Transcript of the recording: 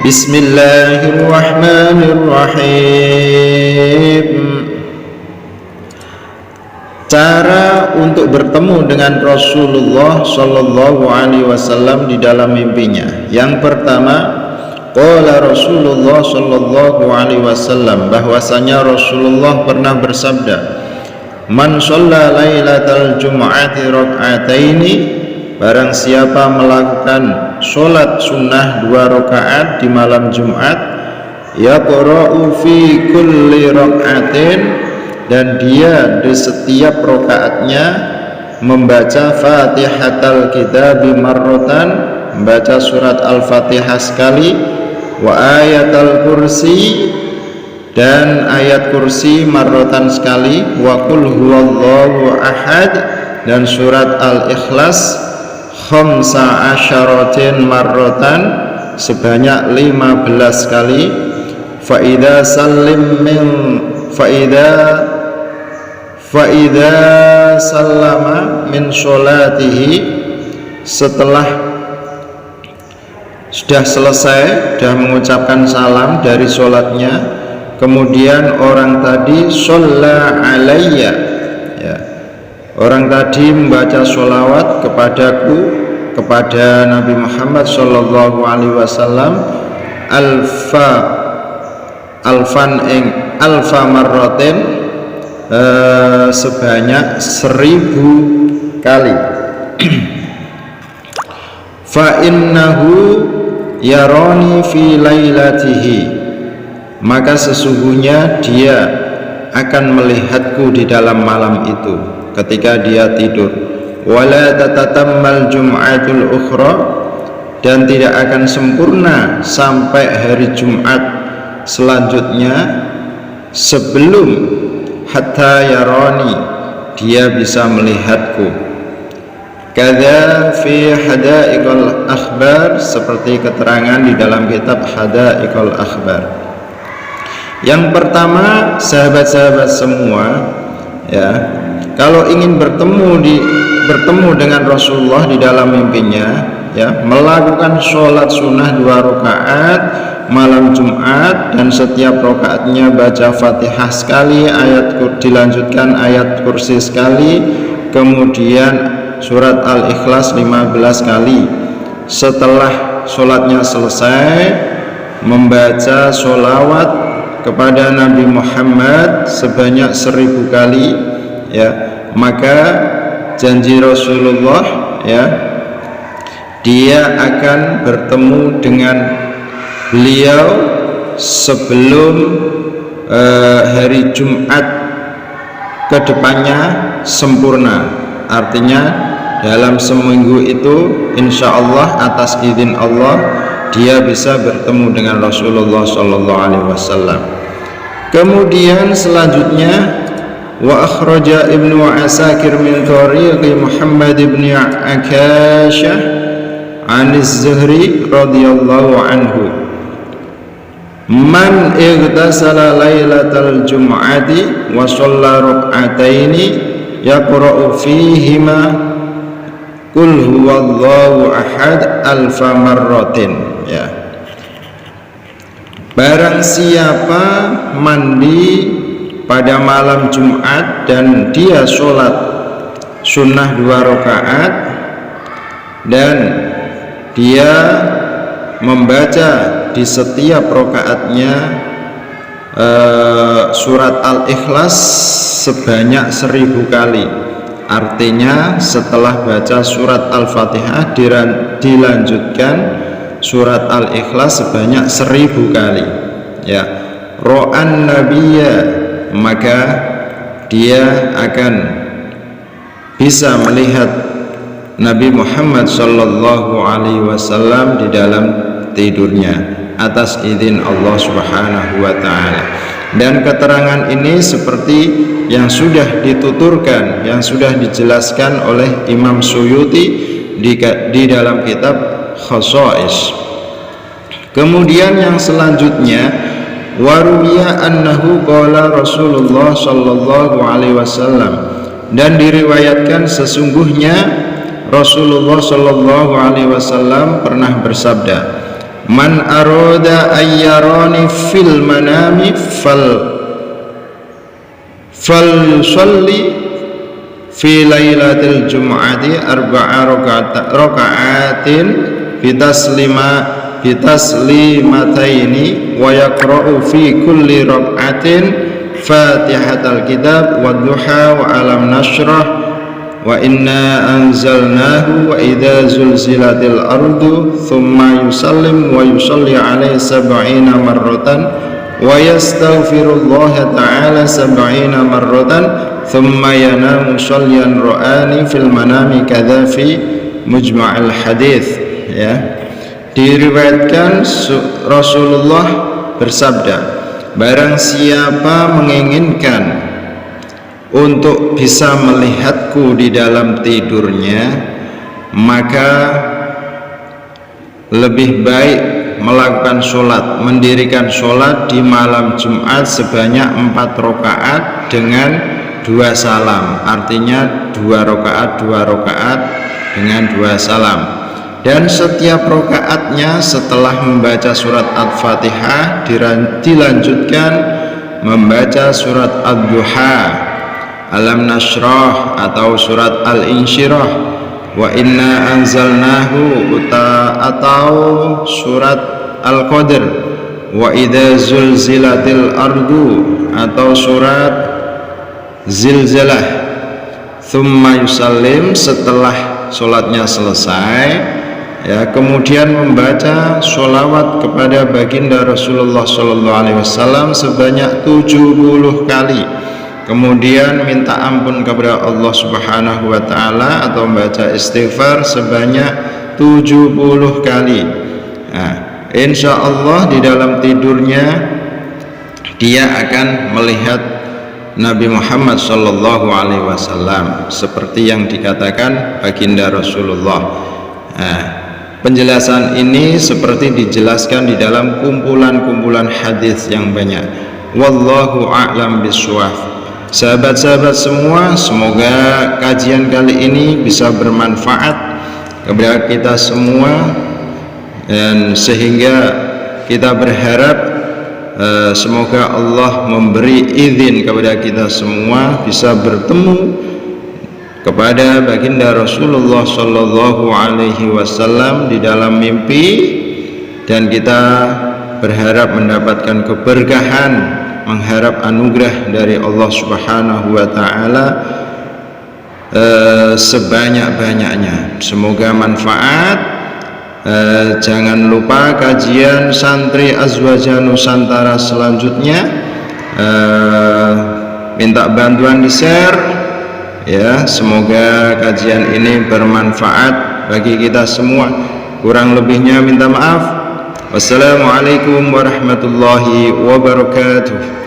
Bismillahirrahmanirrahim. Cara untuk bertemu dengan Rasulullah Shallallahu Alaihi Wasallam di dalam mimpinya. Yang pertama, qala Rasulullah Shallallahu Alaihi Wasallam, bahwasanya Rasulullah pernah bersabda, man shalla lailatal jum'ati rak'ataini, barang siapa melakukan sholat sunnah 2 rakaat di malam Jumat, yaqra'u fi kulli rak'atin, dan dia di setiap rakaatnya membaca Fatihatul Kitab marratan, membaca surat Al-Fatihah sekali, wa ayatul kursi, dan ayat kursi marratan sekali, wa qul huwallahu ahad, dan surat Al-Ikhlas khamsa asyaratin marratan, sebanyak 15 kali. Fa'idha sallama min sholatihi, setelah sudah selesai, sudah mengucapkan salam dari sholatnya, kemudian orang tadi sholla alayya, ya, orang tadi membaca sholawat kepadaku, kepada Nabi Muhammad Shallallahu Alaihi Wasallam, alfa marrotin, sebanyak 1000 kali. Fa innahu yarani fi lailatihi, maka sesungguhnya dia akan melihatku di dalam malam itu ketika dia tidur. Wala tatatammal jum'atul ukhra, dan tidak akan sempurna sampai hari Jumat selanjutnya sebelum hatta yarani, dia bisa melihatku. Kadza fi hadaiqal akhbar, seperti keterangan di dalam kitab Hadaiqal Akhbar. Yang pertama, sahabat-sahabat semua, ya, kalau ingin bertemu dengan Rasulullah di dalam mimpinya, ya, melakukan sholat sunnah 2 rakaat malam Jumat, dan setiap rakaatnya baca Fatihah sekali, dilanjutkan ayat kursi sekali, kemudian surat Al-Ikhlas 15 kali. Setelah sholatnya selesai, membaca sholawat kepada Nabi Muhammad sebanyak 1000 kali, ya, maka janji Rasulullah, ya, dia akan bertemu dengan beliau sebelum hari Jumat kedepannya sempurna. Artinya dalam seminggu itu insya Allah atas izin Allah dia bisa bertemu dengan Rasulullah Shallallahu Alaihi Wasallam. Kemudian selanjutnya, wa akhraja Ibnu Asakir min tariqi Muhammad ibn Akashah an az-Zuhri radhiyallahu anhu, man igtasala lailatal jum'ati wa shalla rak'ataini yaqra'u fihima qul huwallahu ahad alfa marratin, ya, barang siapa mandi pada malam Jumat dan dia sholat sunnah 2 rakaat dan dia membaca di setiap rakaatnya surat Al-Ikhlas sebanyak 1000 kali. Artinya setelah baca surat Al-Fatihah dilanjutkan surat Al-Ikhlas sebanyak 1000 kali, ya, ro'an nabiyya, maka dia akan bisa melihat Nabi Muhammad Shallallahu Alaihi Wasallam di dalam tidurnya atas izin Allah Subhanahu Wa Taala. Dan keterangan ini seperti yang sudah dituturkan, yang sudah dijelaskan oleh Imam Suyuti di dalam kitab Khosais. Kemudian yang selanjutnya, waruwiya annahu qala Rasulullah Shallallahu Alaihi Wasallam, dan diriwayatkan sesungguhnya Rasulullah Shallallahu Alaihi Wasallam pernah bersabda, Man arada ayyarani fil manami fal yusalli fi lailatil jum'ati arba'a raka'atin bitaslimataini wa yaqra'u fi kulli rak'atin fatihatal kitab wa duha wa alam nashrah wa inna anzalnahu wa idza zulzilatil ardu thumma yusallim wa yusalli alaihi sab'ina marratan wa yastaghfirullaha ta'ala sab'ina marratan thumma yanamu salyan ra'ani fil manami kadza fi mujma'al hadits. Ya, diriwayatkan Rasulullah bersabda, barang siapa menginginkan untuk bisa melihatku di dalam tidurnya, maka lebih baik melakukan sholat, mendirikan sholat di malam Jumat sebanyak 4 rakaat dengan 2 salam, artinya 2 rakaat dengan 2 salam, dan setiap rakaatnya setelah membaca surat Al-Fatihah dilanjutkan membaca surat Ad-Duha, Alam Nashrah atau surat Al-Insyirah, wa inna anzalnahu atau surat Al-Qadr, wa idza zulzilatil ardu atau surat Zilzalah. Thumma yusallim, setelah sholatnya selesai, ya, kemudian membaca sholawat kepada baginda Rasulullah SAW sebanyak 70 kali, kemudian minta ampun kepada Allah Subhanahu wa Ta'ala atau membaca istighfar sebanyak 70 kali. Nah, insya Allah di dalam tidurnya dia akan melihat Nabi Muhammad Sallallahu Alaihi Wasallam seperti yang dikatakan baginda Rasulullah. Nah, penjelasan ini seperti dijelaskan di dalam kumpulan-kumpulan hadis yang banyak. Wallahu a'lam bishawab. Sahabat-sahabat semua, semoga kajian kali ini bisa bermanfaat kepada kita semua, dan sehingga kita berharap semoga Allah memberi izin kepada kita semua bisa bertemu kepada baginda Rasulullah Sallallahu Alaihi Wasallam di dalam mimpi, dan kita berharap mendapatkan keberkahan, mengharap anugerah dari Allah Subhanahu wa Ta'ala sebanyak-banyaknya. Semoga manfaat. Jangan lupa kajian santri Azwaja Nusantara selanjutnya, minta bantuan di share, ya. Semoga kajian ini bermanfaat bagi kita semua. Kurang lebihnya minta maaf. Wassalamualaikum warahmatullahi wabarakatuh.